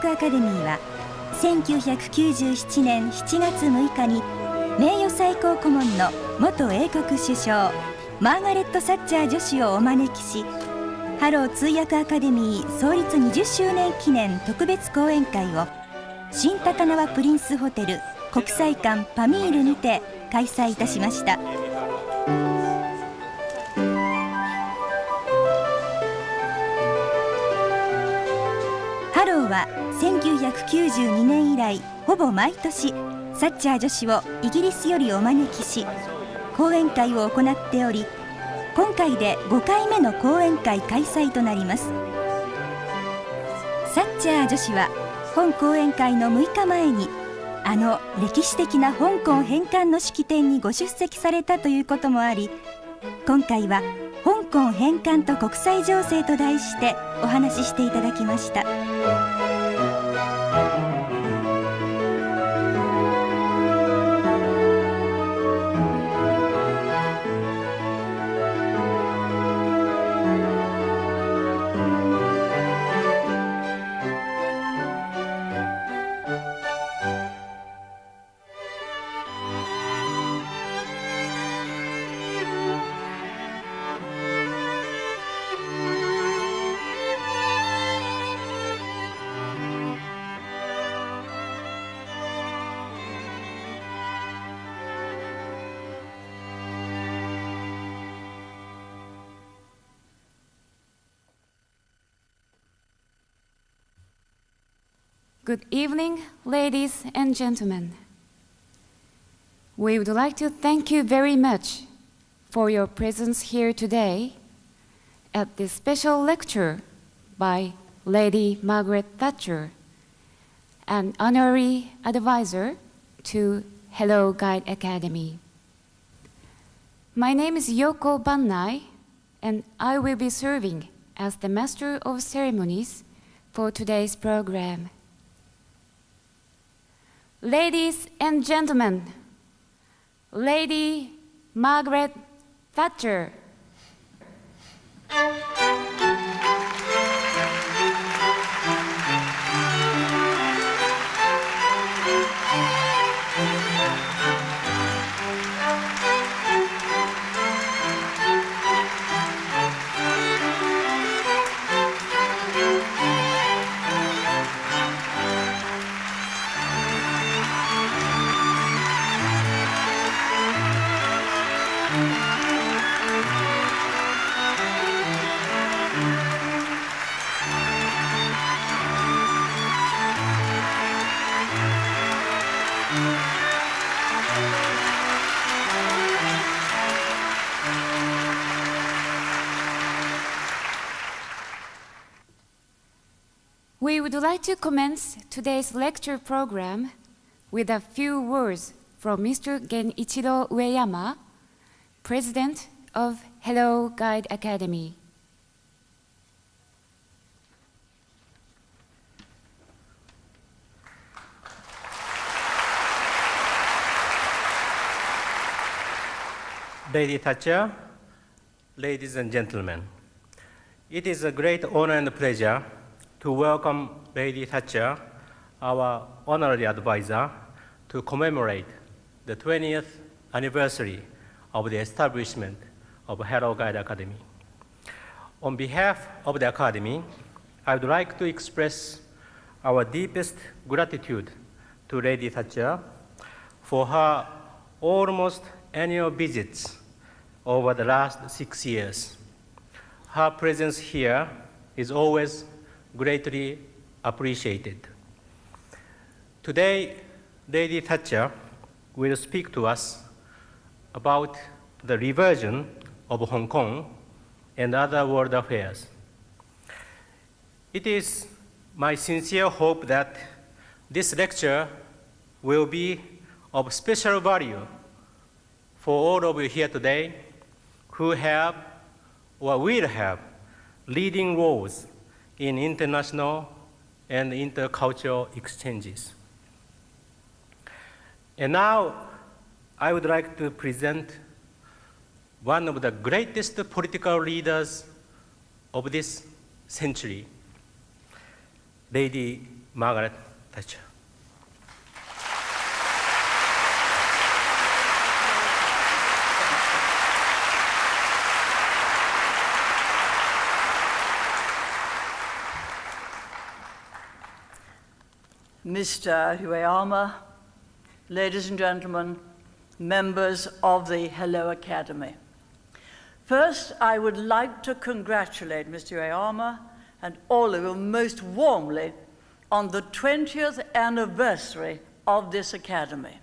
アカデミーは1997年7月6日に名誉最高顧問の元英国首相マーガレット・サッチャー女史をお招きし、ハロー通訳アカデミー創立20周年記念特別講演会を新高輪プリンスホテル国際館パミールにて開催いたしました。ハローは1992年以来ほぼ毎年サッチャー女史をイギリスよりお招きし講演会を行っており、今回で5回目の講演会開催となります。サッチャー女史は本講演会の6日前にあの歴史的な香港返還の式典にご出席されたということもあり、今回は香港返還と国際情勢と題してお話ししていただきました。Good evening, ladies and gentlemen. We would like to thank you very much for your presence here today at this special lecture by Lady Margaret Thatcher, an Honorary Advisor to Hello Guide Academy. My name is Yoko Bannai, and I will be serving as the Master of Ceremonies for today's program. Ladies and gentlemen, Lady Margaret Thatcher. We would like to commence today's lecture program with a few words from Mr. Genichiro Ueyama, President of Hello Guide Academy. Lady Thatcher, ladies and gentlemen, it is a great honor and pleasure to welcome Lady Thatcher, our Honorary Advisor, to commemorate the 20th anniversary of the establishment of Hello Guide Academy. On behalf of the Academy, I would like to express our deepest gratitude to Lady Thatcher for her almost annual visits over the last 6 years. Her presence here is always greatly appreciated. Today, Lady Thatcher will speak to us about the reversion of Hong Kong and other world affairs. It is my sincere hope that this lecture will be of special value for all of you here today who have or will have leading roles in international and intercultural exchanges. And now, I would like to present one of the greatest political leaders of this century, Lady Margaret Thatcher. Mr. Ueyama, ladies and gentlemen, members of the Hello Academy. First, I would like to congratulate Mr. Ueyama and all of you most warmly on the 20th anniversary of this academy.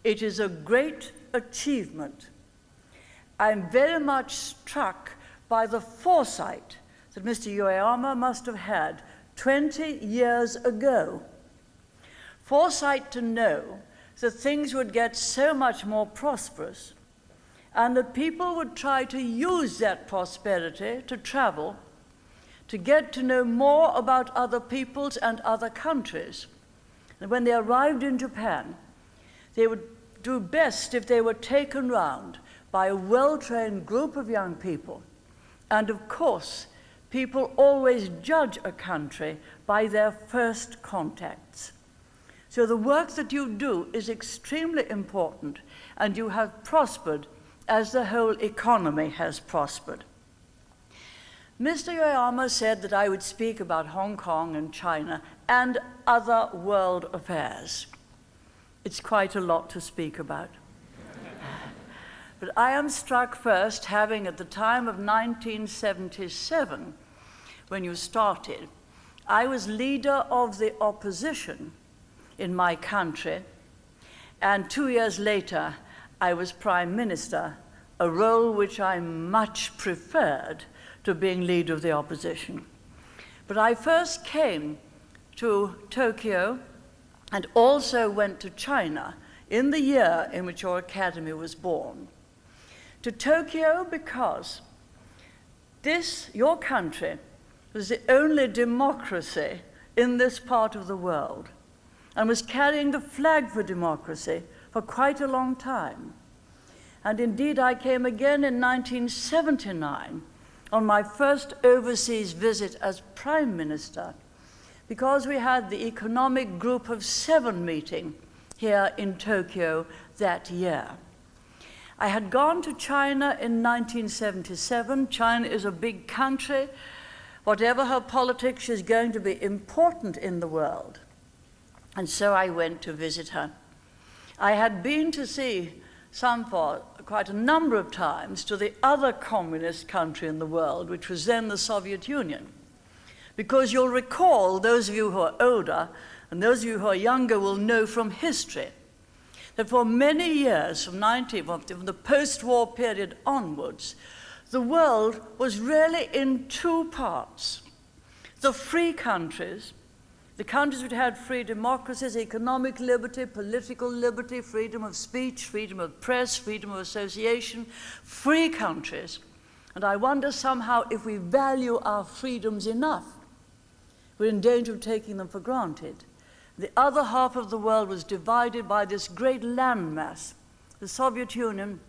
It is a great achievement. I'm very much struck by the foresight that Mr. Ueyama must have had 20 years ago. Foresight to know that things would get so much more prosperous and that people would try to use that prosperity to travel, to get to know more about other peoples and other countries. And when they arrived in Japan, they would do best if they were taken round by a well-trained group of young people. And of course, people always judge a country by their first contacts. So the work that you do is extremely important, and you have prospered as the whole economy has prospered. Mr. Ueyama said that I would speak about Hong Kong and China and other world affairs. It's quite a lot to speak about. But I am struck first, having at the time of 1977, when you started, I was leader of the opposition in my country, and 2 years later, I was Prime Minister, a role which I much preferred to being leader of the opposition. But I first came to Tokyo and also went to China in the year in which your academy was born. To Tokyo because your country, was the only democracy in this part of the world and was carrying the flag for democracy for quite a long time. And indeed, I came again in 1979 on my first overseas visit as Prime Minister because we had the Economic Group of 7 meeting here in Tokyo that year. I had gone to China in 1977. China is a big country. Whatever her politics, she's going to be important in the world. And so I went to visit her. I had been to see for quite a number of times to the other communist country in the world, which was then the Soviet Union. Because you'll recall, those of you who are older and those of you who are younger will know from history, that for many years, from the post-war period onwards, the world was really in 2 parts. The free countries, the countries which had free democracies, economic liberty, political liberty, freedom of speech, freedom of press, freedom of association, free countries. And I wonder somehow if we value our freedoms enough, we're in danger of taking them for granted. The other half of the world was divided by this great landmass, the Soviet Union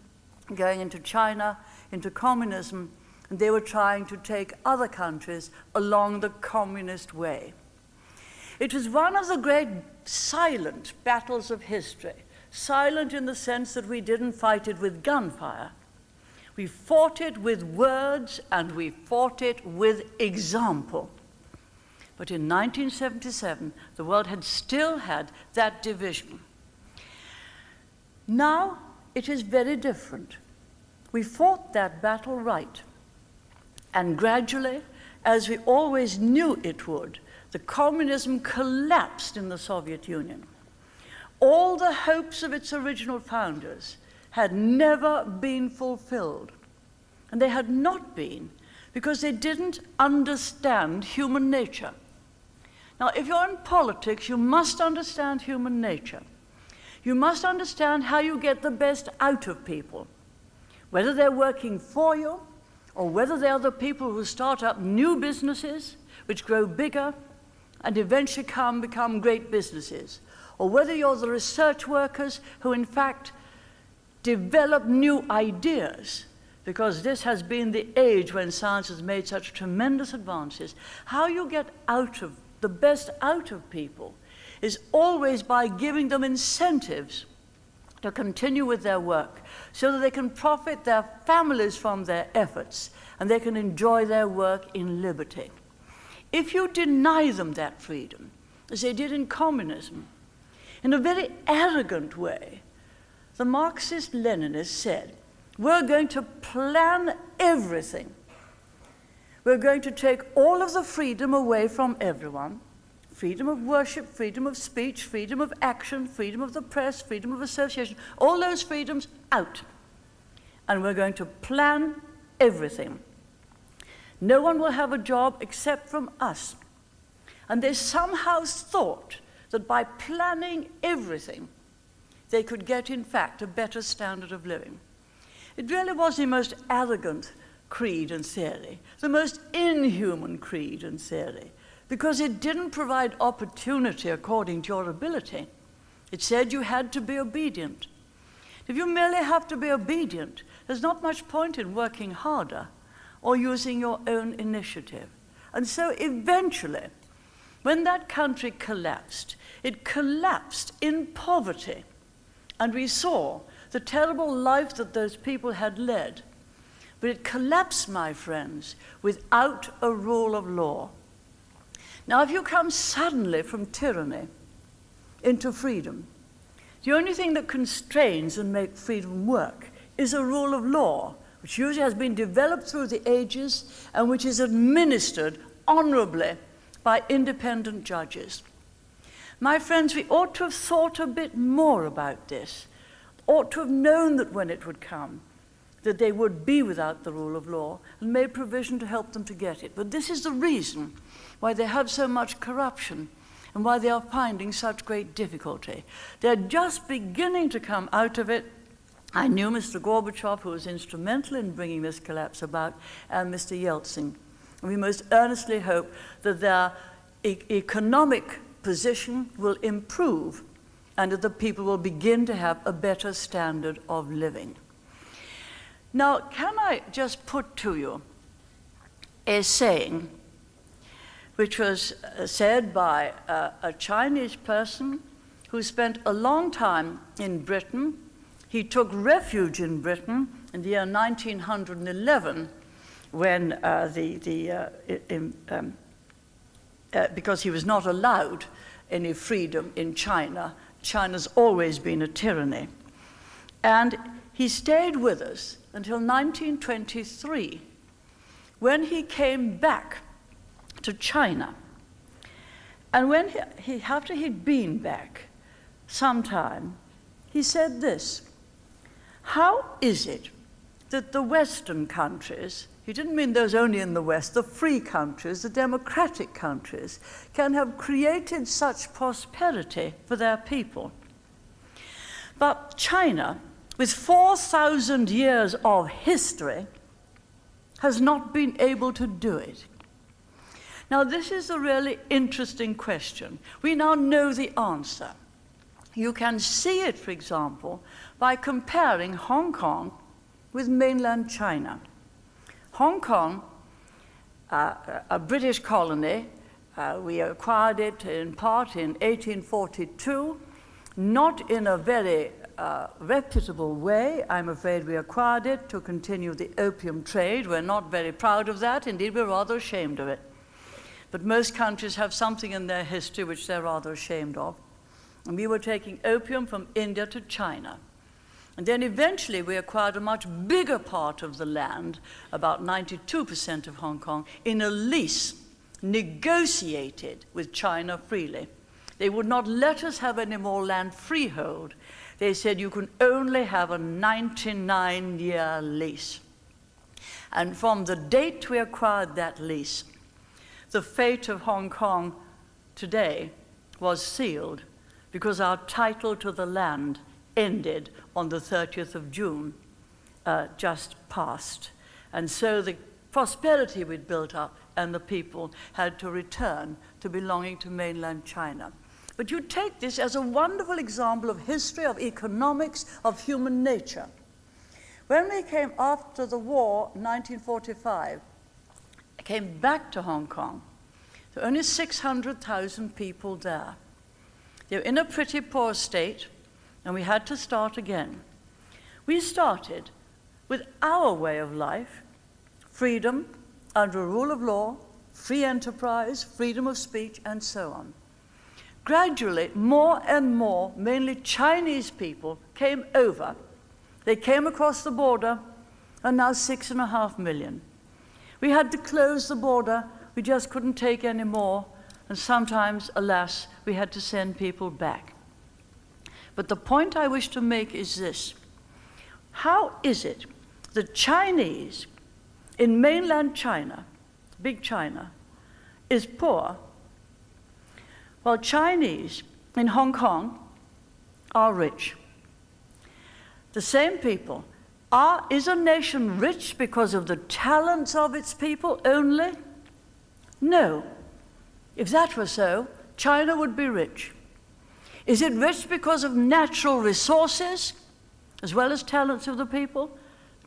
going into China, into communism, and they were trying to take other countries along the communist way. It was one of the great silent battles of history, silent in the sense that we didn't fight it with gunfire. We fought it with words and we fought it with example. But in 1977, the world had still had that division. Now it is very different. We fought that battle right. And gradually, as we always knew it would, the communism collapsed in the Soviet Union. All the hopes of its original founders had never been fulfilled. And they had not been because they didn't understand human nature. Now, if you're in politics, you must understand human nature. You must understand how you get the best out of people, whether they're working for you or whether they are the people who start up new businesses which grow bigger and eventually become great businesses, or whether you're the research workers who in fact develop new ideas, because this has been the age when science has made such tremendous advances. How you get out of the best out of people is always by giving them incentives to continue with their work so that they can profit their families from their efforts and they can enjoy their work in liberty. If you deny them that freedom, as they did in communism, in a very arrogant way, the Marxist-Leninists said, we're going to plan everything. We're going to take all of the freedom away from everyone, freedom of worship, freedom of speech, freedom of action, freedom of the press, freedom of association, all those freedoms out. And we're going to plan everything. No one will have a job except from us. And they somehow thought that by planning everything, they could get, in fact, a better standard of living. It really was the most arrogant creed and theory, the most inhuman creed and theory, because it didn't provide opportunity according to your ability. It said you had to be obedient. If you merely have to be obedient, there's not much point in working harder or using your own initiative. And so eventually, when that country collapsed, it collapsed in poverty. And we saw the terrible life that those people had led. But it collapsed, my friends, without a rule of law. Now, if you come suddenly from tyranny into freedom, the only thing that constrains and makes freedom work is a rule of law, which usually has been developed through the ages and which is administered honorably by independent judges. My friends, we ought to have thought a bit more about this, ought to have known that when it would come, that they would be without the rule of law and made provision to help them to get it. But this is the reason why they have so much corruption and why they are finding such great difficulty. They're just beginning to come out of it. I knew Mr. Gorbachev, who was instrumental in bringing this collapse about, and Mr. Yeltsin. And we most earnestly hope that their economic position will improve and that the people will begin to have a better standard of living. Now, can I just put to you a saying which was said by a Chinese person who spent a long time in Britain. He took refuge in Britain in the year 1911 when because he was not allowed any freedom in China. China's always been a tyranny. And he stayed with us until 1923, when he came back to China. And when after he'd been back some time, he said this: how is it that the Western countries, he didn't mean those only in the West, the free countries, the democratic countries, can have created such prosperity for their people, but China, with 4,000 years of history, has not been able to do it? Now, this is a really interesting question. We now know the answer. You can see it, for example, by comparing Hong Kong with mainland China. Hong Kong, a British colony, we acquired it in part in 1842, not in a very reputable way. I'm afraid we acquired it to continue the opium trade. We're not very proud of that. Indeed, we're rather ashamed of it. But most countries have something in their history which they're rather ashamed of. And we were taking opium from India to China. And then eventually we acquired a much bigger part of the land, about 92% of Hong Kong, in a lease negotiated with China freely. They would not let us have any more land freehold. They said you can only have a 99-year lease. And from the date we acquired that lease, the fate of Hong Kong today was sealed, because our title to the land ended on the 30th of June, just past. And so the prosperity we'd built up and the people had to return to belonging to mainland China. But you take this as a wonderful example of history, of economics, of human nature. When we came after the war, 1945, I came back to Hong Kong. There were only 600,000 people there. They were in a pretty poor state, and we had to start again. We started with our way of life, freedom under a rule of law, free enterprise, freedom of speech, and so on. Gradually, more and more, mainly Chinese people, came over. They came across the border, and now 6.5 million. We had to close the border. We just couldn't take any more, and sometimes, alas, we had to send people back. But the point I wish to make is this. How is it that Chinese in mainland China, big China, is poor, while Chinese in Hong Kong are rich? The same people. Is a nation rich because of the talents of its people only? No. If that were so, China would be rich. Is it rich because of natural resources as well as talents of the people?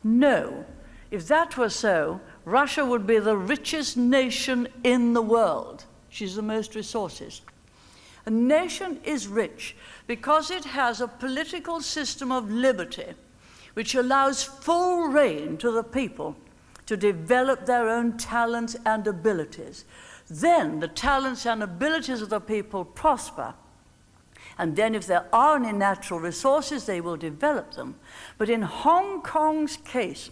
No. If that were so, Russia would be the richest nation in the world. She's the most resources. A nation is rich because it has a political system of liberty which allows full reign to the people to develop their own talents and abilities. Then the talents and abilities of the people prosper. And then if there are any natural resources, they will develop them. But in Hong Kong's case,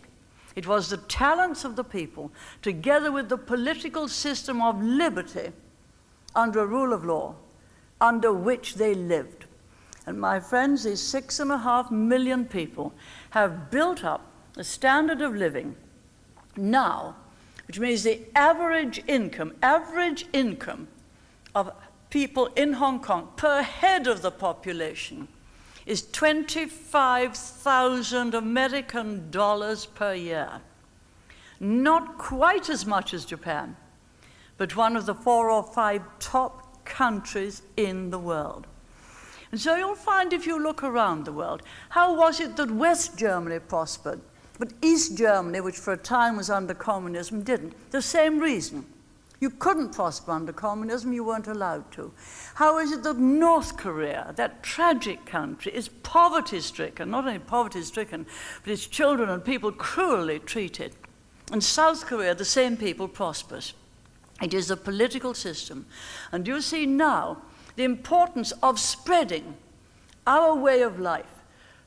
it was the talents of the people, together with the political system of liberty under a rule of law, under which they lived. And my friends, these 6.5 million people have built up a standard of living now, which means the average income of people in Hong Kong per head of the population is $25,000 American dollars per year. Not quite as much as Japan, but one of the 4 or 5 top countries in the world. And so you'll find if you look around the world, how was it that West Germany prospered, but East Germany, which for a time was under communism, didn't? The same reason. You couldn't prosper under communism, you weren't allowed to. How is it that North Korea, that tragic country, is poverty-stricken, not only poverty-stricken, but its children and people cruelly treated? And South Korea, the same people, prospers. It is a political system. And you see now the importance of spreading our way of life,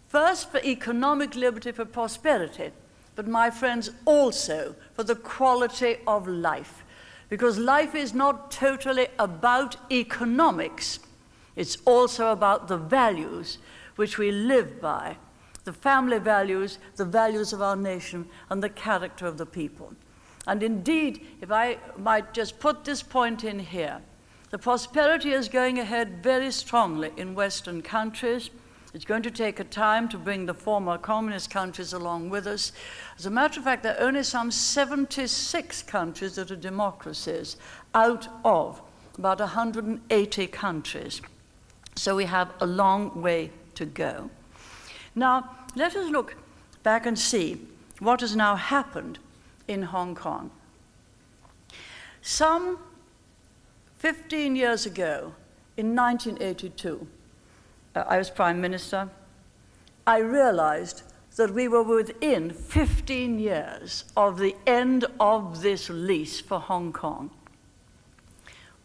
first for economic liberty, for prosperity, but my friends, also for the quality of life. Because life is not totally about economics, it's also about the values which we live by, the family values, the values of our nation, and the character of the people. And indeed, if I might just put this point in here, the prosperity is going ahead very strongly in Western countries. It's going to take a time to bring the former communist countries along with us. As a matter of fact, there are only some 76 countries that are democracies out of about 180 countries. So we have a long way to go. Now, let us look back and see what has now happened in Hong Kong. Some 15 years ago, in 1982, I was Prime Minister, I realized that we were within 15 years of the end of this lease for Hong Kong.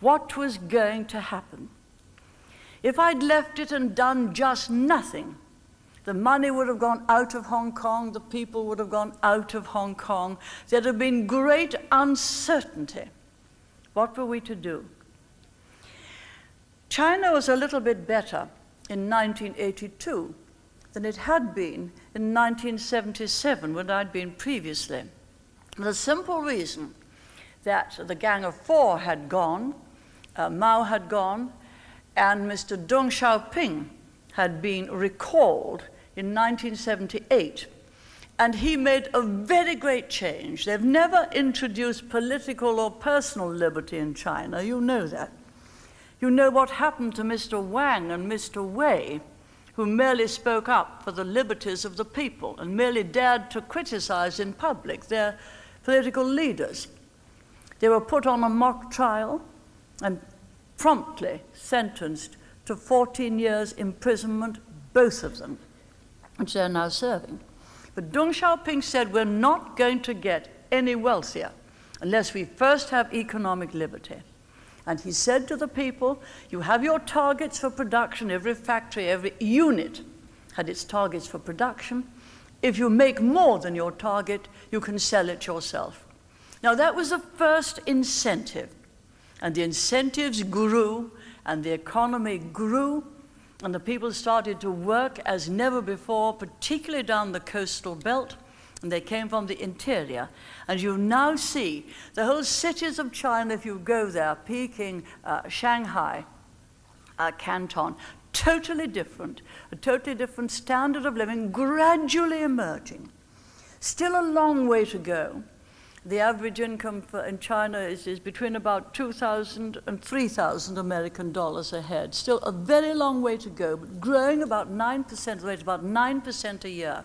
What was going to happen? If I'd left it and done just nothing, the money would have gone out of Hong Kong, the people would have gone out of Hong Kong, there'd have been great uncertainty. What were we to do? China was a little bit better in 1982 than it had been in 1977 when I'd been previously. The simple reason that the Gang of Four had gone, Mao had gone, and Mr. Deng Xiaoping had been recalled in 1978. And he made a very great change. They've never introduced political or personal liberty in China, you know that. You know what happened to Mr. Wang and Mr. Wei, who merely spoke up for the liberties of the people and merely dared to criticize in public their political leaders. They were put on a mock trial. and promptly sentenced to 14 years imprisonment, both of them, which they're now serving. But Deng Xiaoping said, we're not going to get any wealthier unless we first have economic liberty. And he said to the people, you have your targets for production, every factory, every unit had its targets for production. If you make more than your target, you can sell it yourself. Now that was the first incentive, and the incentives grew, and the economy grew, and the people started to work as never before, particularly down the coastal belt, and they came from the interior. And you now see the whole cities of China, if you go there, Peking, Shanghai, Canton, totally different, a totally different standard of living gradually emerging. Still a long way to go. The average income in China is between about 2,000 and 3,000 American dollars a head. Still a very long way to go, but growing about 9%, the rate about 9% a year.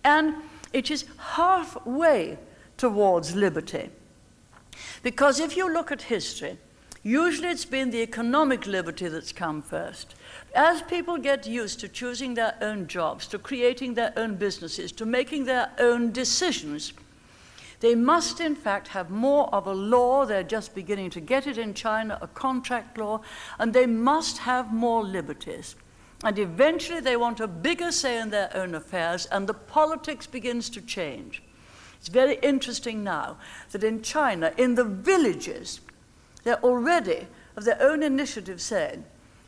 And it is halfway towards liberty. Because if you look at history, usually it's been the economic liberty that's come first. As people get used to choosing their own jobs, to creating their own businesses, to making their own decisions, they must, in fact, have more of a law. They're just beginning to get it in China, a contract law, and they must have more liberties. And eventually they want a bigger say in their own affairs, and the politics begins to change. It's very interesting now that in China, in the villages, they're already, of their own initiative, saying,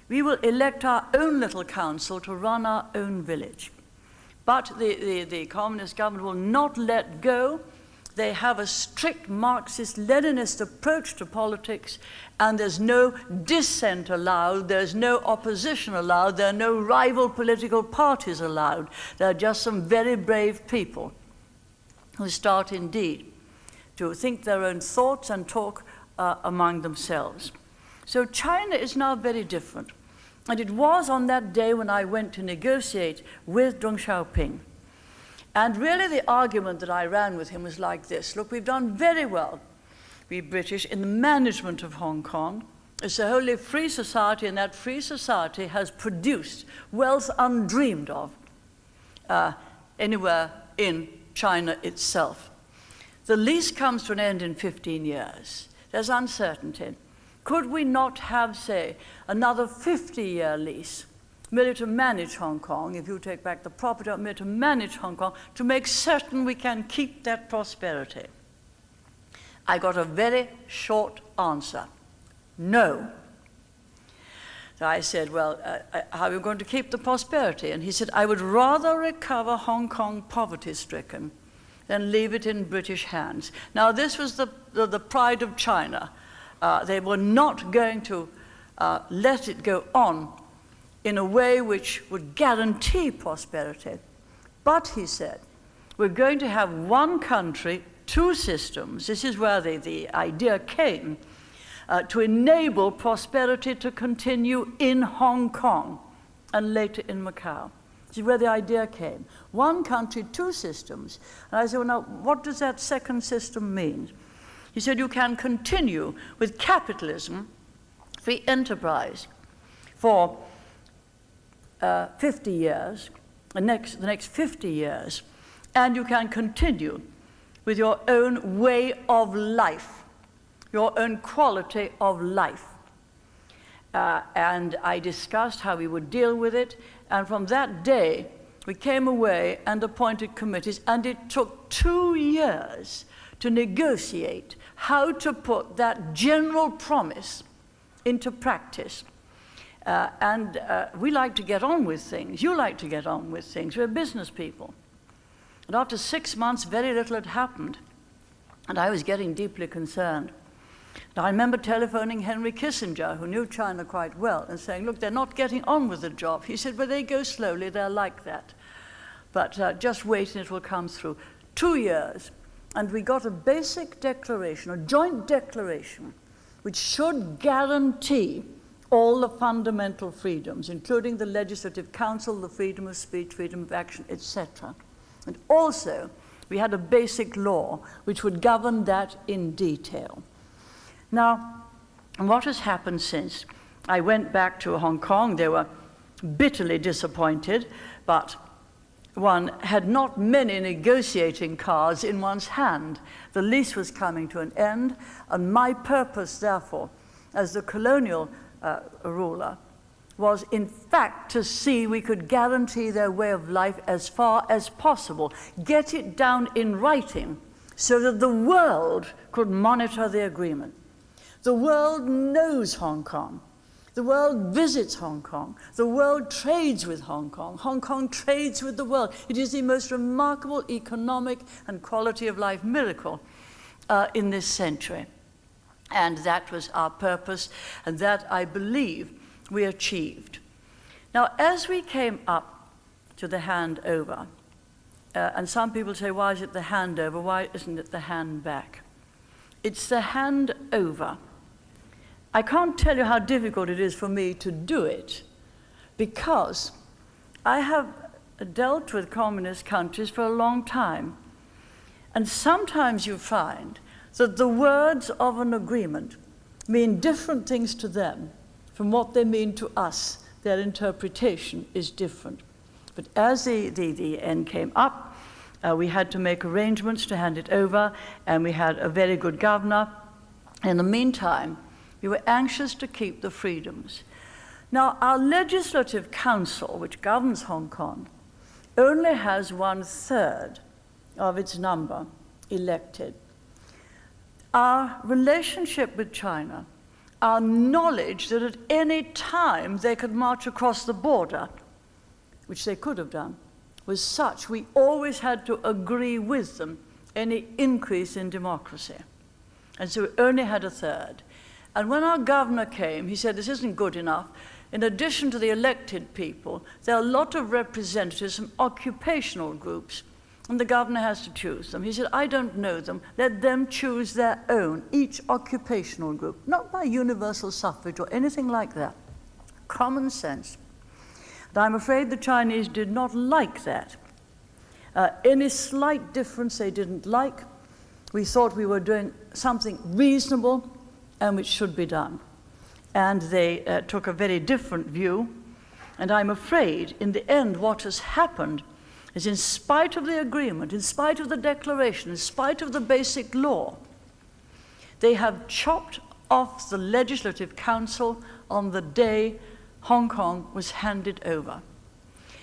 we will elect our own little council to run our own village. But the communist government will not let go. They have a strict Marxist-Leninist approach to politics, and there's no dissent allowed, there's no opposition allowed, there are no rival political parties allowed. There are just some very brave people who start indeed to think their own thoughts and talk among themselves. So China is now very different. And it was on that day when I went to negotiate with Deng Xiaoping. And really the argument that I ran with him was like this. Look, we've done very well, we British, in the management of Hong Kong. It's a wholly free society, and that free society has produced wealth undreamed of anywhere in China itself. The lease comes to an end in 15 years. There's uncertainty. Could we not have, say, another 50-year lease, merely to manage Hong Kong, if you take back the property, merely to manage Hong Kong, to make certain we can keep that prosperity? I got a very short answer. No. So I said, well, how are you going to keep the prosperity? And he said, I would rather recover Hong Kong poverty-stricken than leave it in British hands. Now, this was the pride of China. They were not going to let it go on in a way which would guarantee prosperity. But, he said, we're going to have one country, two systems. This is where the idea came, to enable prosperity to continue in Hong Kong and later in Macau. This is where the idea came. One country, two systems. And I said, well, now, what does that second system mean? He said, you can continue with capitalism, free enterprise, for 50 years, the next 50 years, and you can continue with your own way of life, your own quality of life. And I discussed how we would deal with it, and from that day, we came away and appointed committees, and it took 2 years to negotiate how to put that general promise into practice. We like to get on with things. You like to get on with things. We're business people. And after 6 months, very little had happened. And I was getting deeply concerned. Now, I remember telephoning Henry Kissinger, who knew China quite well, and saying, look, they're not getting on with the job. He said, well, they go slowly. They're like that. But just wait and it will come through. 2 years. And we got a basic declaration, a joint declaration, which should guarantee all the fundamental freedoms, including the Legislative Council, the freedom of speech, freedom of action, etc. And also, we had a basic law which would govern that in detail. Now, And what has happened since? I went back to Hong Kong. They were bitterly disappointed, but one had not many negotiating cards in one's hand. The lease was coming to an end, and my purpose, therefore, as the colonial ruler, was in fact to see we could guarantee their way of life as far as possible, get it down in writing so that the world could monitor the agreement. The world knows Hong Kong. The world visits Hong Kong. The world trades with Hong Kong. Hong Kong trades with the world. It is the most remarkable economic and quality of life miracle in this century. And that was our purpose, and that, I believe, we achieved. Now, as we came up to the handover, and some people say, why is it the handover? Why isn't it the hand back? It's the handover. I can't tell you how difficult it is for me to do it, because I have dealt with communist countries for a long time. And sometimes you find that the words of an agreement mean different things to them from what they mean to us. Their interpretation is different. But as the end came up, we had to make arrangements to hand it over, and we had a very good governor. In the meantime, we were anxious to keep the freedoms. Now, our Legislative Council, which governs Hong Kong, only has 1/3 of its number elected. Our relationship with China, our knowledge that at any time they could march across the border, which they could have done, was such we always had to agree with them any increase in democracy. And so we only had 1/3. And when our governor came, he said, this isn't good enough. In addition to the elected people, there are a lot of representatives from occupational groups, and the governor has to choose them. He said, I don't know them. Let them choose their own, each occupational group, not by universal suffrage or anything like that. Common sense. And I'm afraid the Chinese did not like that. Any slight difference they didn't like. We thought we were doing something reasonable and which should be done. And they took a very different view. And I'm afraid, in the end, what has happened is, in spite of the agreement, in spite of the declaration, in spite of the basic law, they have chopped off the Legislative Council on the day Hong Kong was handed over.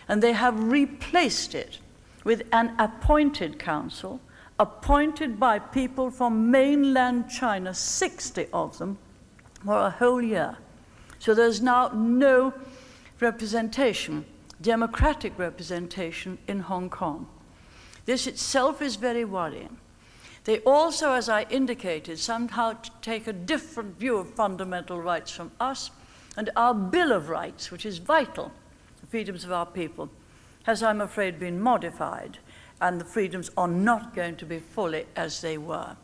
And they have replaced it with an appointed council, appointed by people from mainland China, 60 of them, for a whole year. So there's now no representation, democratic representation in Hong Kong. This itself is very worrying. They also, as I indicated, somehow take a different view of fundamental rights from us, and our Bill of Rights, which is vital, the freedoms of our people, has, I'm afraid, been modified, and the freedoms are not going to be fully as they were.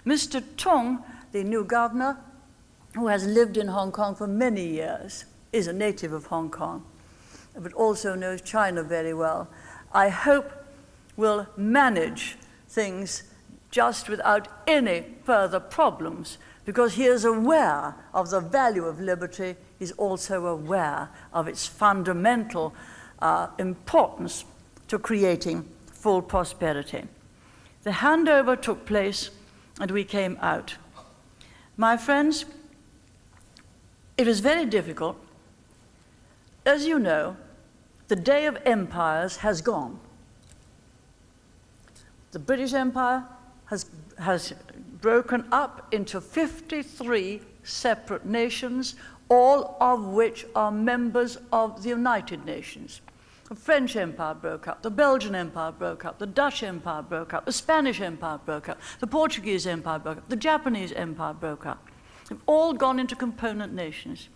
Mr. Tung, the new governor, who has lived in Hong Kong for many years, is a native of Hong Kong, but also knows China very well, I hope will manage things just without any further problems, because he is aware of the value of liberty. He's also aware of its fundamental importance to creating full prosperity. The handover took place, and we came out. My friends, it was very difficult. As you know, the day of empires has gone. The British Empire has broken up into 53 separate nations, all of which are members of the United Nations. The French Empire broke up, the Belgian Empire broke up, the Dutch Empire broke up, the Spanish Empire broke up, the Portuguese Empire broke up, the Japanese Empire broke up. They've all gone into component nations.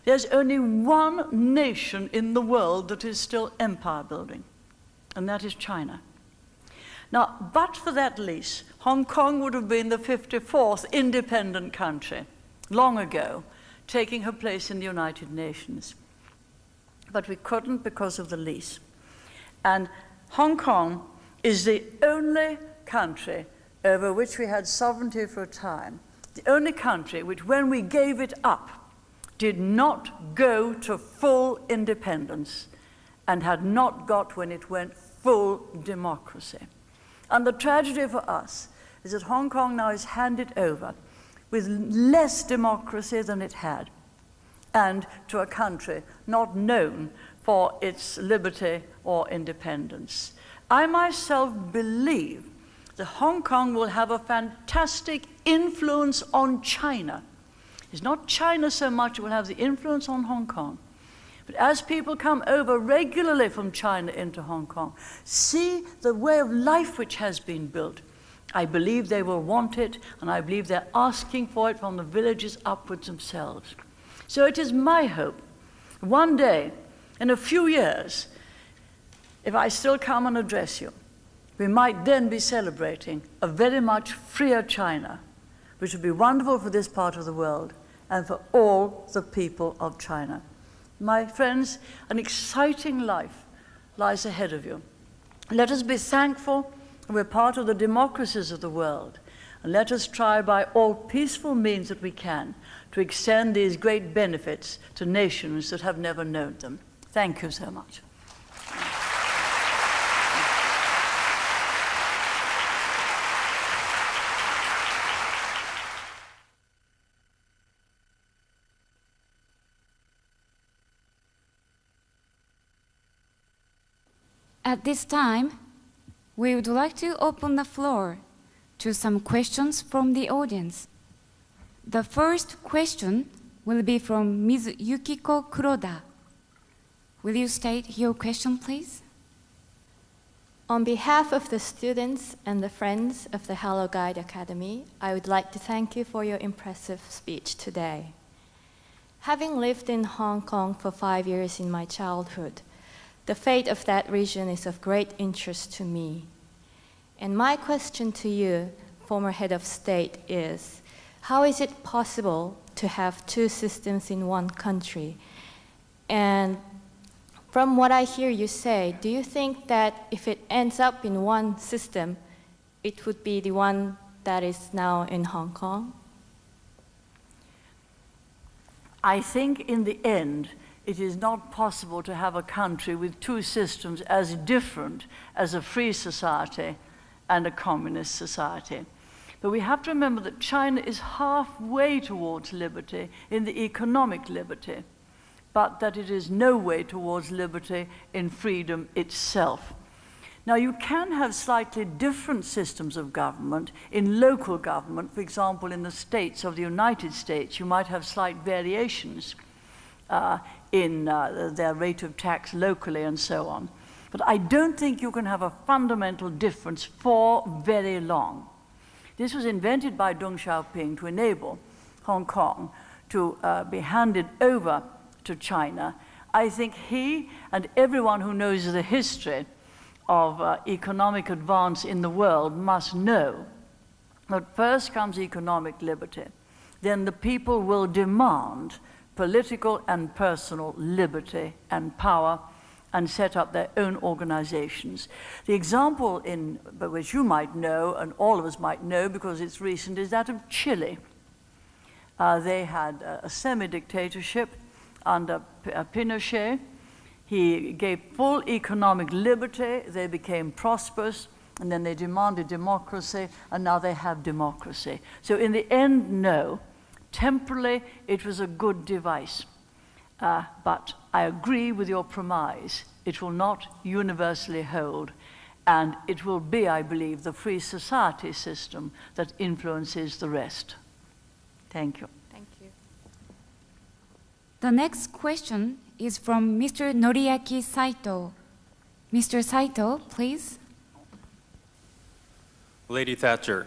There's only one nation in the world that is still empire building, and that is China. Now, but for that lease, Hong Kong would have been the 54th independent country, long ago, taking her place in the United Nations. But we couldn't because of the lease. And Hong Kong is the only country over which we had sovereignty for a time the only country which, when we gave it up, did not go to full independence and had not got, when it went, full democracy. And the tragedy for us is that Hong Kong now is handed over with less democracy than it had, and to a country not known for its liberty or independence. I myself believe that Hong Kong will have a fantastic influence on China. It's not China so much, it will have the influence on Hong Kong. But as people come over regularly from China into Hong Kong, see the way of life which has been built, I believe they will want it, and I believe they're asking for it from the villages upwards themselves. So it is my hope, one day, in a few years, if I still come and address you, we might then be celebrating a very much freer China, which would be wonderful for this part of the world and for all the people of China. My friends, an exciting life lies ahead of you. Let us be thankful we're part of the democracies of the world, and let us try by all peaceful means that we can to extend these great benefits to nations that have never known them. Thank you so much. At this time, we would like to open the floor to some questions from the audience. The first question will be from Ms. Yukiko Kuroda. Will you state your question, please? On behalf of the students and the friends of the Hello Guide Academy, I would like to thank you for your impressive speech today. Having lived in Hong Kong for 5 years in my childhood, the fate of that region is of great interest to me. And my question to you, former head of state, is how is it possible to have two systems in one country? And from what I hear you say, do you think that if it ends up in one system, it would be the one that is now in Hong Kong? I think in the end, it is not possible to have a country with two systems as different as a free society and a communist society. But we have to remember that China is halfway towards liberty in the economic liberty, but that it is no way towards liberty in freedom itself. Now, you can have slightly different systems of government in local government. For example, in the states of the United States, you might have slight variations in their rate of tax locally and so on. But I don't think you can have a fundamental difference for very long. This was invented by Deng Xiaoping to enable Hong Kong to be handed over to China. I think he and everyone who knows the history of economic advance in the world must know that first comes economic liberty, then the people will demand political and personal liberty and power and set up their own organizations. The example which you might know, and all of us might know because it's recent, is that of Chile. They had a semi-dictatorship under Pinochet. He gave full economic liberty, they became prosperous, and then they demanded democracy, and now they have democracy. So in the end, no. Temporarily, it was a good device. But I agree with your premise. It will not universally hold, and it will be, I believe, the free society system that influences the rest. Thank you. Thank you. The next question is from Mr. Noriaki Saito. Mr. Saito, please. Lady Thatcher,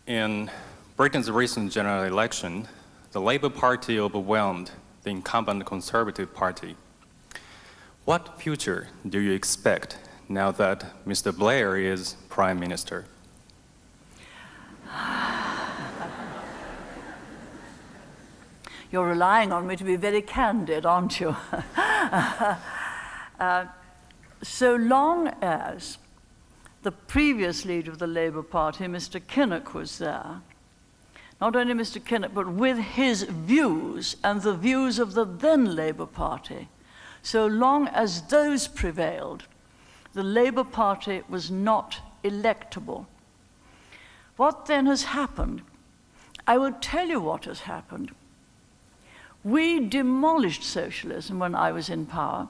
in Britain's recent general election, the Labour Party overwhelmed the incumbent Conservative Party. What future do you expect now that Mr. Blair is Prime Minister? You're relying on me to be very candid, aren't you? So long as the previous leader of the Labour Party, Mr. Kinnock, was there, not only Mr. Kinnock, but with his views and the views of the then Labour Party, so long as those prevailed, the Labour Party was not electable. What then has happened? I will tell you what has happened. We demolished socialism when I was in power.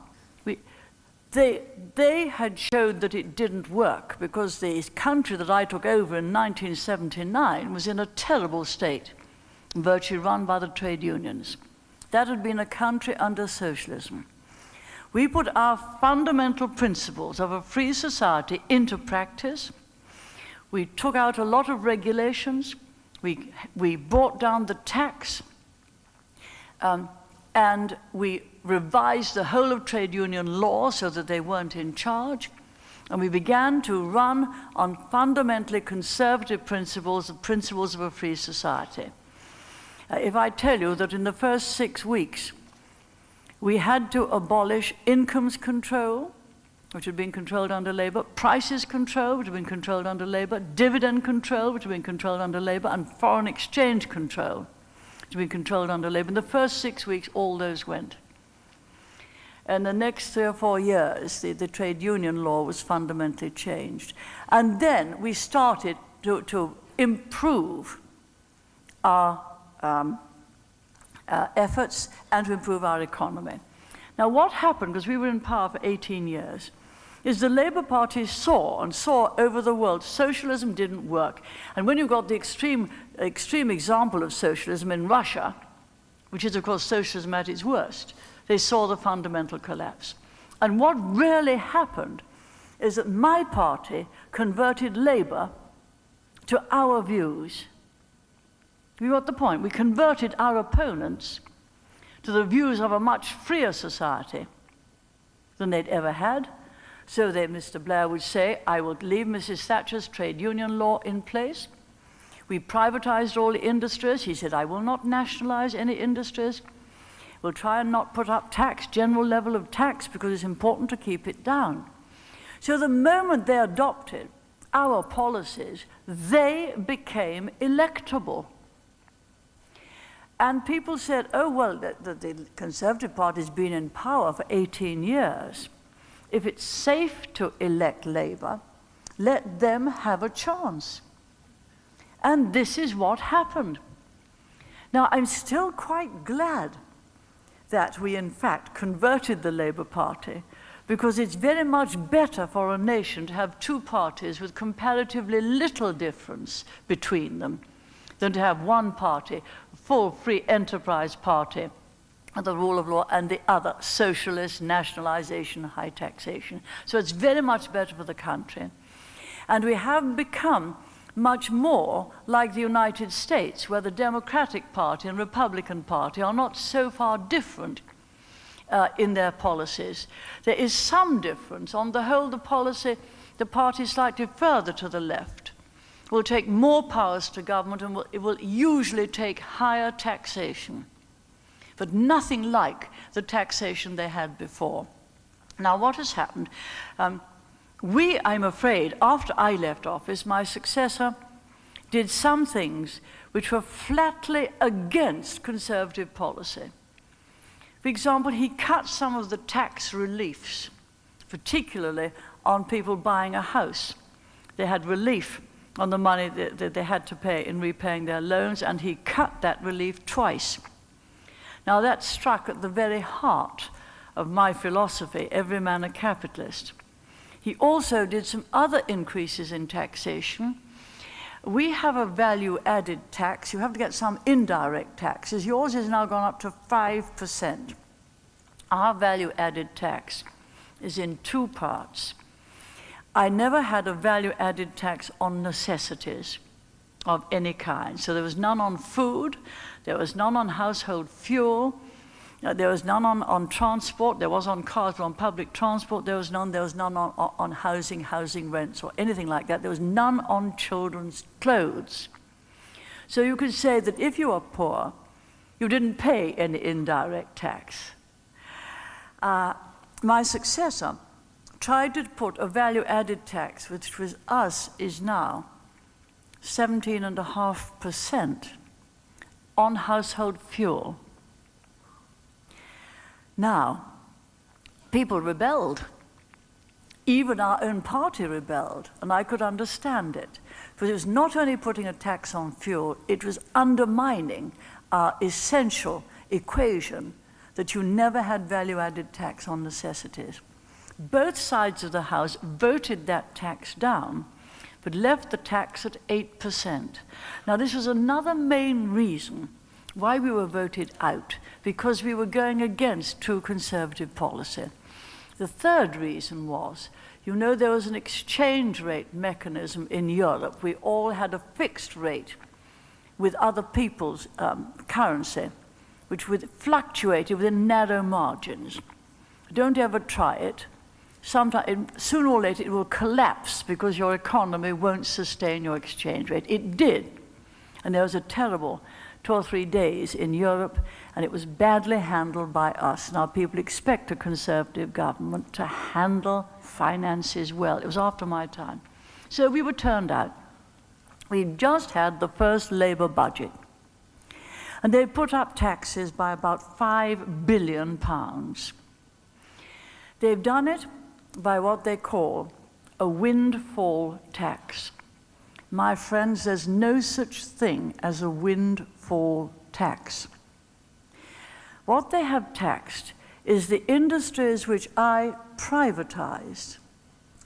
They had showed that it didn't work because the country that I took over in 1979 was in a terrible state, virtually run by the trade unions. That had been a country under socialism. We put our fundamental principles of a free society into practice. We took out a lot of regulations. We brought down the tax. And we revised the whole of trade union law so that they weren't in charge. And we began to run on fundamentally conservative principles, the principles of a free society. If I tell you that in the first 6 weeks, we had to abolish incomes control, which had been controlled under Labour, prices control, which had been controlled under Labour, dividend control, which had been controlled under Labour, and foreign exchange control, to be controlled under Labour. In the first 6 weeks, all those went. And the next 3 or 4 years, the trade union law was fundamentally changed. And then we started to improve our efforts and to improve our economy. Now, what happened, because we were in power for 18 years, is the Labour Party saw over the world socialism didn't work. And when you've got the extreme example of socialism in Russia, which is, of course, socialism at its worst, they saw the fundamental collapse. And what really happened is that my party converted Labour to our views. You got the point? We converted our opponents to the views of a much freer society than they'd ever had. So that Mr. Blair would say, I will leave Mrs. Thatcher's trade union law in place. We privatized all the industries. He said, I will not nationalize any industries. We'll try and not put up tax, general level of tax, because it's important to keep it down. So the moment they adopted our policies, they became electable. And people said, oh, well, the Conservative Party's been in power for 18 years. If it's safe to elect Labour, let them have a chance. And this is what happened. Now, I'm still quite glad that we, in fact, converted the Labour Party, because it's very much better for a nation to have two parties with comparatively little difference between them than to have one party, full free enterprise party, the rule of law, and the other, socialist, nationalization, high taxation. So it's very much better for the country. And we have become much more like the United States, where the Democratic Party and Republican Party are not so far different in their policies. There is some difference. On the whole, the party is slightly further to the left, will take more powers to government, and it will usually take higher taxation, but nothing like the taxation they had before. Now, what has happened? I'm afraid, after I left office, my successor did some things which were flatly against conservative policy. For example, he cut some of the tax reliefs, particularly on people buying a house. They had relief on the money that they had to pay in repaying their loans, and he cut that relief twice. Now, that struck at the very heart of my philosophy, every man a capitalist. He also did some other increases in taxation. We have a value-added tax. You have to get some indirect taxes. Yours has now gone up to 5%. Our value-added tax is in two parts. I never had a value-added tax on necessities of any kind. So there was none on food, there was none on household fuel, there was none on transport, there was on cars, but on public transport there was none on housing rents or anything like that. There was none on children's clothes. So you could say that if you were poor, you didn't pay any indirect tax. My successor tried to put a value-added tax, which with us is now 17.5%. on household fuel. Now, people rebelled. Even our own party rebelled, and I could understand it. Because it was not only putting a tax on fuel, it was undermining our essential equation that you never had value-added tax on necessities. Both sides of the House voted that tax down, but left the tax at 8%. Now, this was another main reason why we were voted out, because we were going against true conservative policy. The third reason was, you know, there was an exchange rate mechanism in Europe. We all had a fixed rate with other people's currency, which fluctuated within narrow margins. Don't ever try it. Sooner or later it will collapse because your economy won't sustain your exchange rate. It did. And there was a terrible 2 or 3 days in Europe, and it was badly handled by us. Now, people expect a conservative government to handle finances well. It was after my time. So we were turned out. We just had the first Labour budget. And they put up taxes by about £5 billion. They've done it by what they call a windfall tax. My friends, there's no such thing as a windfall tax. What they have taxed is the industries which I privatized,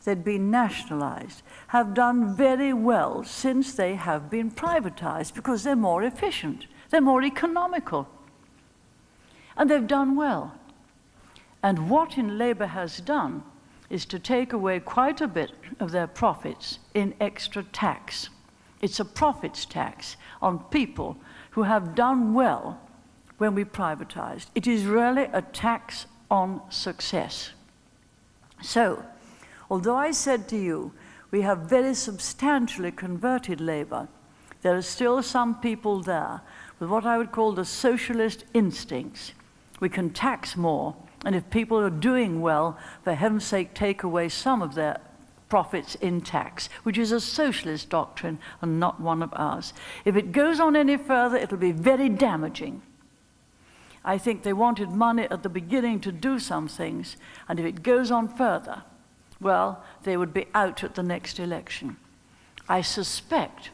they'd been nationalized, have done very well since they have been privatized because they're more efficient, they're more economical, and they've done well. And what Labour has done is to take away quite a bit of their profits in extra tax. It's a profits tax on people who have done well when we privatized. It is really a tax on success. So, although I said to you, we have very substantially converted Labour, there are still some people there with what I would call the socialist instincts. We can tax more, and if people are doing well, for heaven's sake, take away some of their profits in tax, which is a socialist doctrine and not one of ours. If it goes on any further, it'll be very damaging. I think they wanted money at the beginning to do some things, and if it goes on further, well, they would be out at the next election. I suspect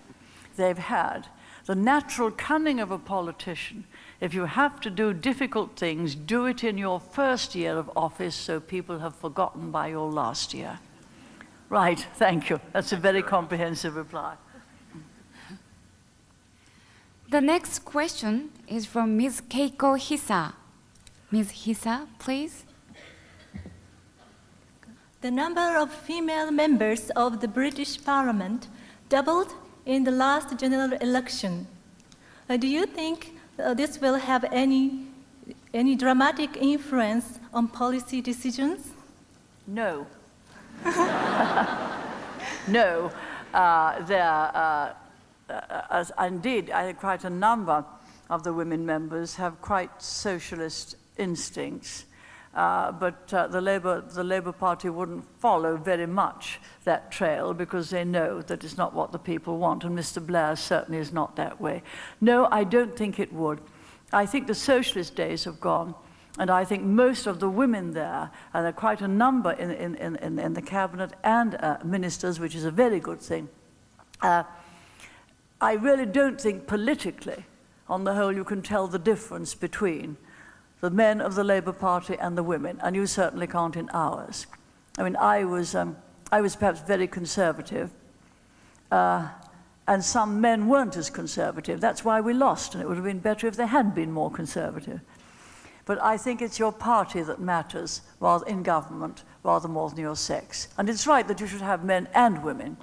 they've had the natural cunning of a politician. If you have to do difficult things, do it in your first year of office so people have forgotten by your last year. Right, thank you. That's a very comprehensive reply. The next question is from Ms. Keiko Hisa. Ms. Hisa, please. The number of female members of the British Parliament doubled in the last general election. Do you think this will have any dramatic influence on policy decisions? No. No. Indeed, I think quite a number of the women members have quite socialist instincts. But the Labour Party wouldn't follow very much that trail because they know that it's not what the people want, and Mr. Blair certainly is not that way. No, I don't think it would. I think the socialist days have gone, and I think most of the women there, and there are quite a number in the cabinet and ministers, which is a very good thing. I really don't think politically, on the whole, you can tell the difference between the men of the Labour Party and the women, and you certainly can't in ours. I mean, I was perhaps very conservative, and some men weren't as conservative. That's why we lost, and it would have been better if they had been more conservative. But I think it's your party that matters in government rather more than your sex. And it's right that you should have men and women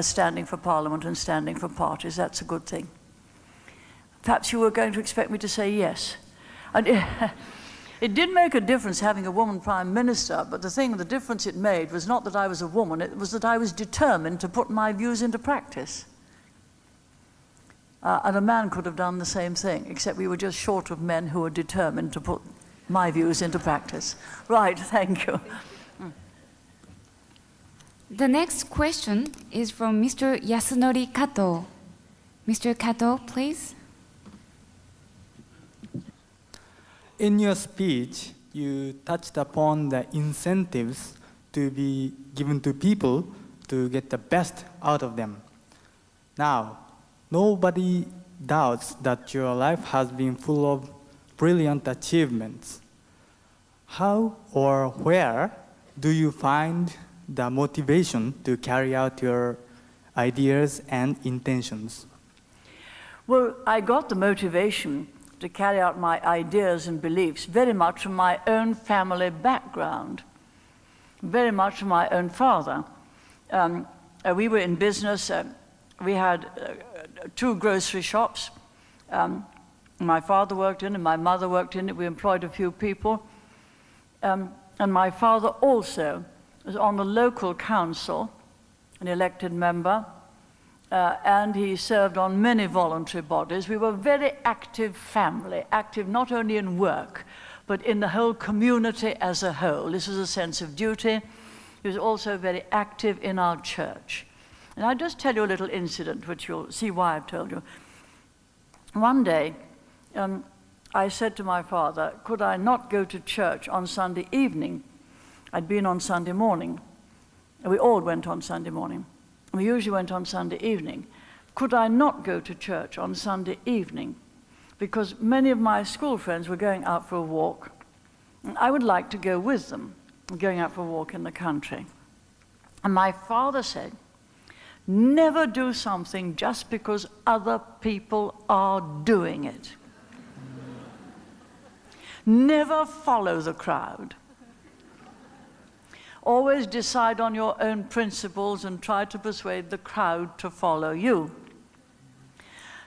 standing for Parliament and standing for parties. That's a good thing. Perhaps you were going to expect me to say yes. And it did make a difference having a woman Prime Minister, but the difference it made was not that I was a woman, it was that I was determined to put my views into practice. And a man could have done the same thing, except we were just short of men who were determined to put my views into practice. Right, thank you. The next question is from Mr. Yasunori Kato. Mr. Kato, please. In your speech, you touched upon the incentives to be given to people to get the best out of them. Now, nobody doubts that your life has been full of brilliant achievements. How or where do you find the motivation to carry out your ideas and intentions? Well, I got the motivation to carry out my ideas and beliefs very much from my own family background, very much from my own father. We were in business. We had 2 grocery shops. My father worked in it, my mother worked in it. We employed a few people. And my father also was on the local council, an elected member, and he served on many voluntary bodies. We were a very active family, active not only in work, but in the whole community as a whole. This was a sense of duty. He was also very active in our church. And I'll just tell you a little incident, which you'll see why I've told you. One day, I said to my father, could I not go to church on Sunday evening? I'd been on Sunday morning. We all went on Sunday morning. We usually went on Sunday evening. Could I not go to church on Sunday evening? Because many of my school friends were going out for a walk. And I would like to go with them, going out for a walk in the country. And my father said, never do something just because other people are doing it. Never follow the crowd. Always decide on your own principles and try to persuade the crowd to follow you.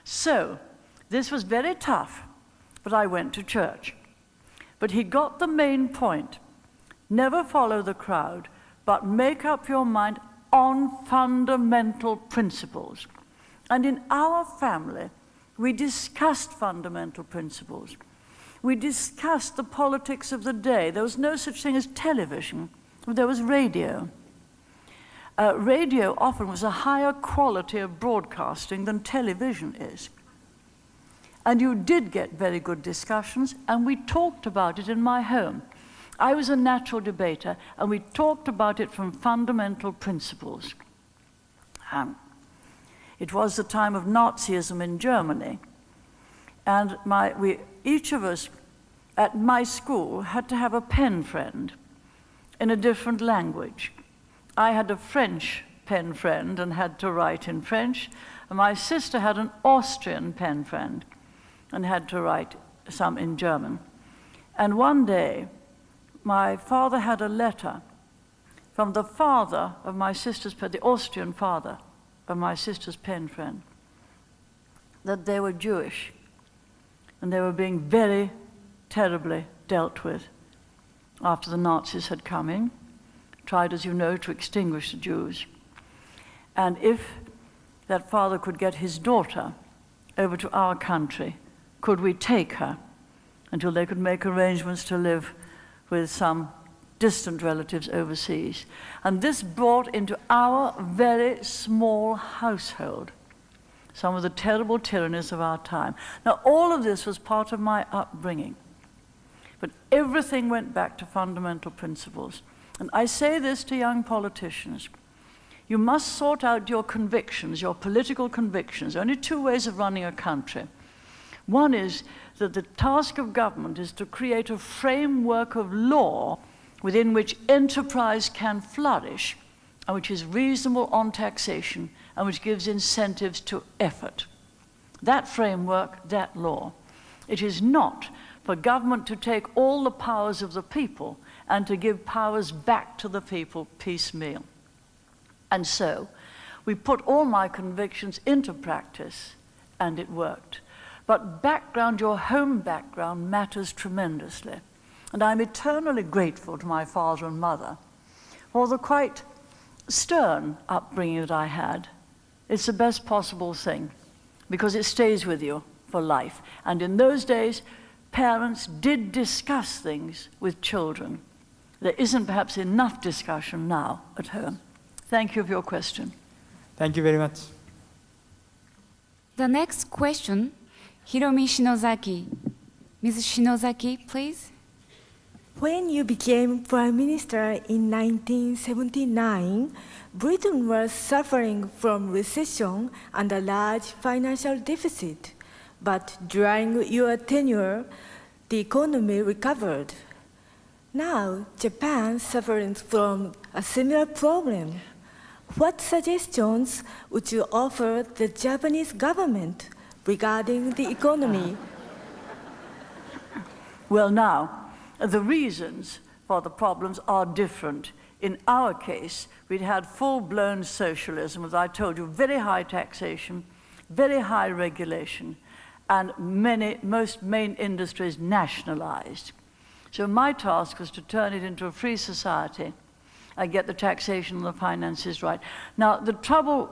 So, this was very tough, but I went to church. But he got the main point. Never follow the crowd, but make up your mind on fundamental principles. And in our family, we discussed fundamental principles. We discussed the politics of the day. There was no such thing as television. There was radio. Radio often was a higher quality of broadcasting than television is. And you did get very good discussions, and we talked about it in my home. I was a natural debater, and we talked about it from fundamental principles. It was the time of Nazism in Germany, and each of us at my school had to have a pen friend in a different language. I had a French pen friend and had to write in French, and my sister had an Austrian pen friend and had to write some in German. And one day, my father had a letter from the father of my sister's pen, the Austrian father of my sister's pen friend, that they were Jewish and they were being very terribly dealt with after the Nazis had come in, tried, as you know, to extinguish the Jews. And if that father could get his daughter over to our country, could we take her until they could make arrangements to live with some distant relatives overseas? And this brought into our very small household some of the terrible tyrannies of our time. Now, all of this was part of my upbringing. But everything went back to fundamental principles. And I say this to young politicians. You must sort out your convictions, your political convictions. There are only 2 ways of running a country. One is that the task of government is to create a framework of law within which enterprise can flourish, and which is reasonable on taxation, and which gives incentives to effort. That framework, that law. It is not for government to take all the powers of the people and to give powers back to the people piecemeal. And so, we put all my convictions into practice, and it worked. But background, your home background, matters tremendously. And I'm eternally grateful to my father and mother for the quite stern upbringing that I had. It's the best possible thing, because it stays with you for life. And in those days, parents did discuss things with children. There isn't perhaps enough discussion now at home. Thank you for your question. Thank you very much. The next question, Hiromi Shinozaki, Ms. Shinozaki, please. When you became Prime Minister in 1979, Britain was suffering from recession and a large financial deficit. But during your tenure, the economy recovered. Now, Japan suffers from a similar problem. What suggestions would you offer the Japanese government regarding the economy? Well, now, the reasons for the problems are different. In our case, we'd had full-blown socialism, as I told you, very high taxation, very high regulation, and most main industries nationalized. So my task was to turn it into a free society and get the taxation and the finances right. Now, the trouble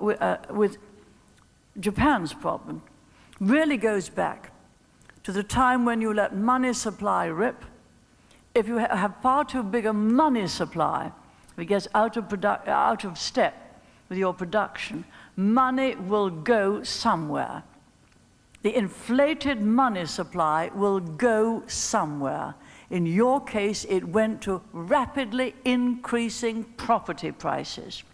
with Japan's problem really goes back to the time when you let money supply rip. If you have far too big a money supply, it gets out of step with your production, money will go somewhere. The inflated money supply will go somewhere. In your case, it went to rapidly increasing property prices.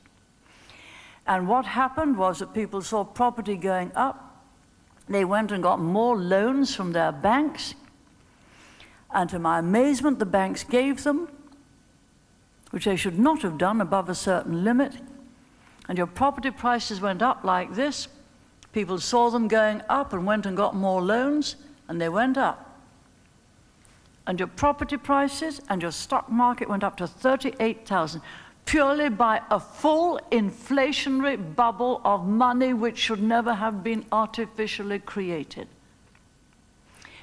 And what happened was that people saw property going up. They went and got more loans from their banks. And to my amazement, the banks gave them, which they should not have done above a certain limit. And your property prices went up like this. People saw them going up and went and got more loans, and they went up. And your property prices and your stock market went up to 38,000, purely by a full inflationary bubble of money which should never have been artificially created.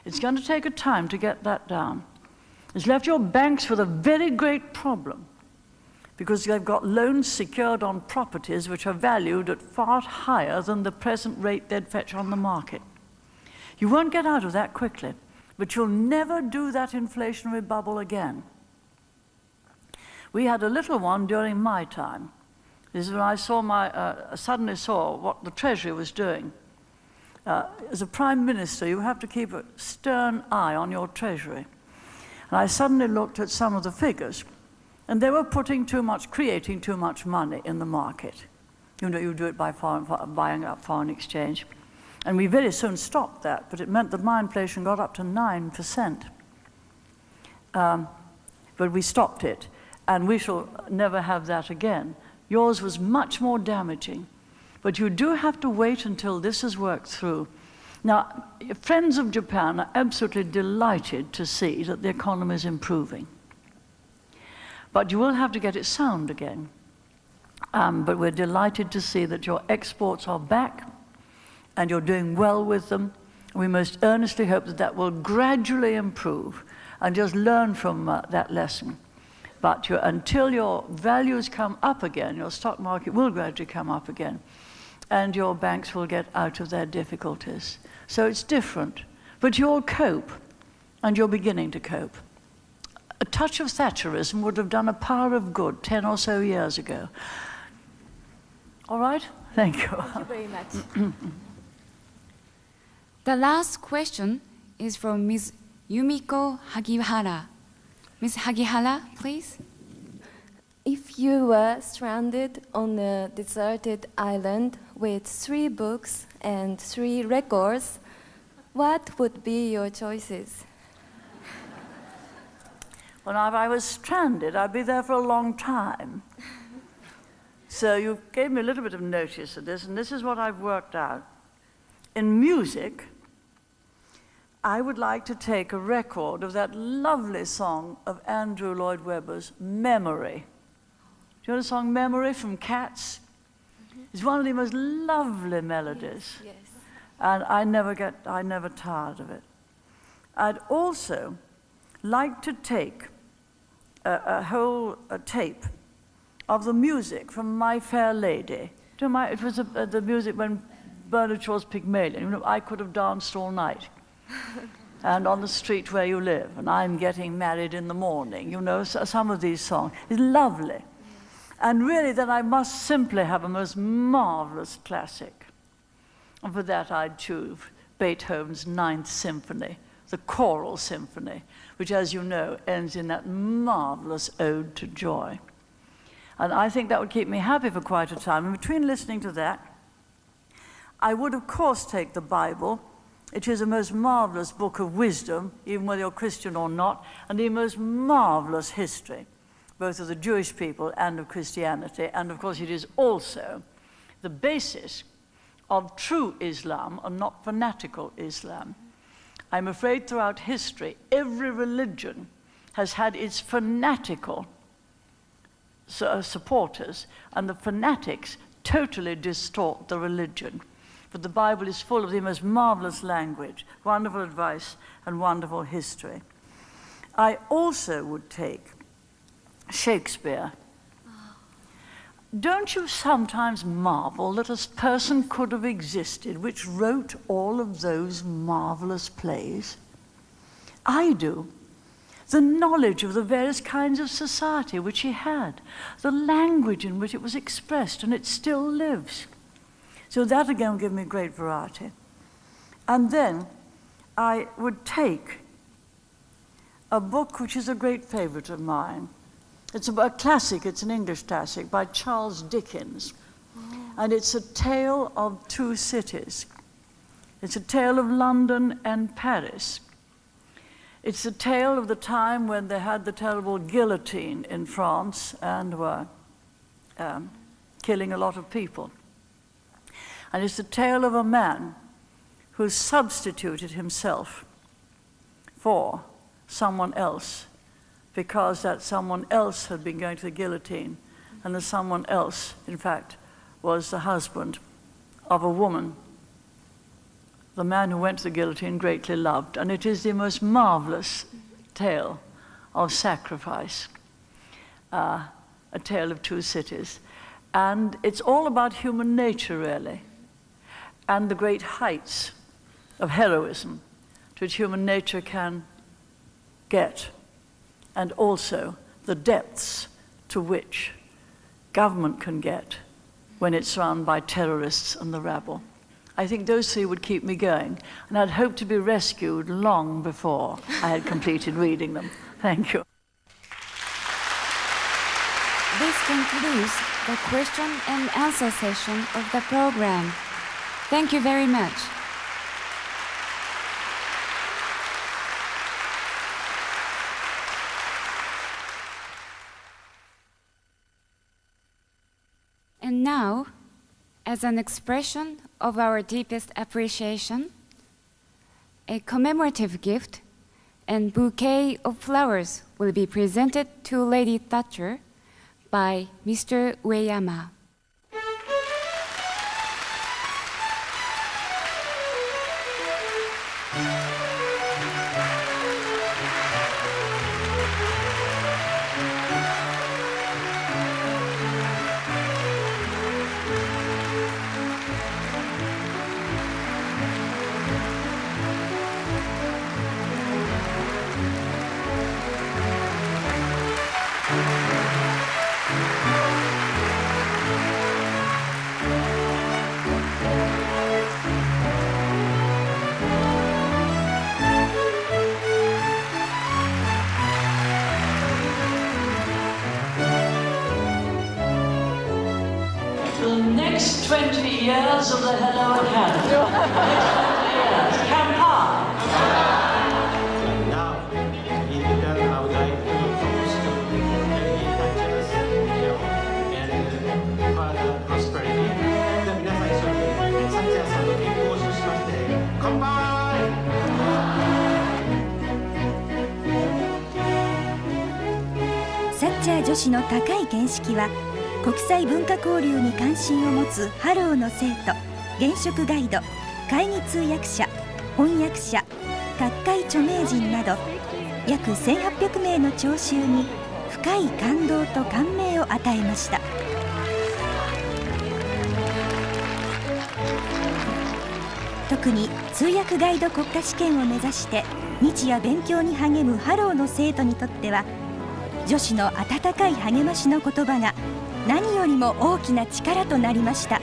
It's going to take a time to get that down. It's left your banks with a very great problem, because they've got loans secured on properties which are valued at far higher than the present rate they'd fetch on the market. You won't get out of that quickly, but you'll never do that inflationary bubble again. We had a little one during my time. This is when I suddenly saw what the Treasury was doing. As a Prime Minister, you have to keep a stern eye on your Treasury. And I suddenly looked at some of the figures, and they were creating too much money in the market. You know, you do it by buying up foreign exchange. And we very soon stopped that, but it meant that my inflation got up to 9%. But we stopped it, and we shall never have that again. Yours was much more damaging. But you do have to wait until this is worked through. Now, friends of Japan are absolutely delighted to see that the economy is improving. But you will have to get it sound again. But we're delighted to see that your exports are back and you're doing well with them. We most earnestly hope that that will gradually improve, and just learn from that lesson. But until your values come up again, your stock market will gradually come up again, and your banks will get out of their difficulties. So it's different, but you'll cope, and you're beginning to cope. A touch of Thatcherism would have done a power of good 10 or so years ago. All right? Thank you. Thank you very much. The last question is from Ms. Yumiko Hagihara. Ms. Hagihara, please. If you were stranded on a deserted island with 3 books and 3 records, what would be your choices? Well, if I was stranded, I'd be there for a long time. So you gave me a little bit of notice of this, and this is what I've worked out. In music, I would like to take a record of that lovely song of Andrew Lloyd Webber's, Memory. Do you know the song Memory from Cats? It's one of the most lovely melodies. Yes. And I never tired of it. I'd also like to take a whole tape of the music from My Fair Lady. It was the music when Bernard Shaw's Pygmalion. You know, I could have danced all night. And On the Street Where You Live, and I'm Getting Married in the Morning. You know, some of these songs. It's lovely. And really, then I must simply have a most marvelous classic. And for that, I'd choose Beethoven's Ninth Symphony, the Choral Symphony, which, as you know, ends in that marvelous ode to joy. And I think that would keep me happy for quite a time. And between listening to that, I would, of course, take the Bible. It is a most marvelous book of wisdom, even whether you're Christian or not, and the most marvelous history, both of the Jewish people and of Christianity. And, of course, it is also the basis of true Islam and not fanatical Islam. I'm afraid throughout history, every religion has had its fanatical supporters, and the fanatics totally distort the religion. But the Bible is full of the most marvelous language, wonderful advice, and wonderful history. I also would take Shakespeare. Don't you sometimes marvel that a person could have existed which wrote all of those marvelous plays? I do. The knowledge of the various kinds of society which he had, the language in which it was expressed, and it still lives. So that again will give me great variety. And then I would take a book which is a great favorite of mine. It's a classic, it's an English classic by Charles Dickens. And it's a tale of two cities. It's a tale of London and Paris. It's a tale of the time when they had the terrible guillotine in France and were killing a lot of people. And it's the tale of a man who substituted himself for someone else because that someone else had been going to the guillotine, and the someone else, in fact, was the husband of a woman the man who went to the guillotine greatly loved. And it is the most marvelous tale of sacrifice, a tale of two cities. And it's all about human nature, really, and the great heights of heroism to which human nature can get, and also the depths to which government can get when it's surrounded by terrorists and the rabble. I think those three would keep me going, and I'd hope to be rescued long before I had completed reading them. Thank you. This concludes the question and answer session of the program. Thank you very much. And now, as an expression of our deepest appreciation, a commemorative gift and bouquet of flowers will be presented to Lady Thatcher by Mr. Ueyama. Next 20 years of the Hello Academy. Next 20 years. Campaign. And now, in return, I would like to propose to Lady Thatcher's health and further prosperity. 皆さん一緒にサッチャーさんの健康を祝しまして、乾杯！サッチャー女子の高い見識は国際文化交流に関心を持つハローの生徒、現職ガイド、会議通訳者、翻訳者、各界著名人など約1800名の聴衆に深い感動と感銘を与えました。特に通訳ガイド国家試験を目指して日夜勉強に励むハローの生徒にとっては、女子の温かい励ましの言葉が何よりも大きな力となりました。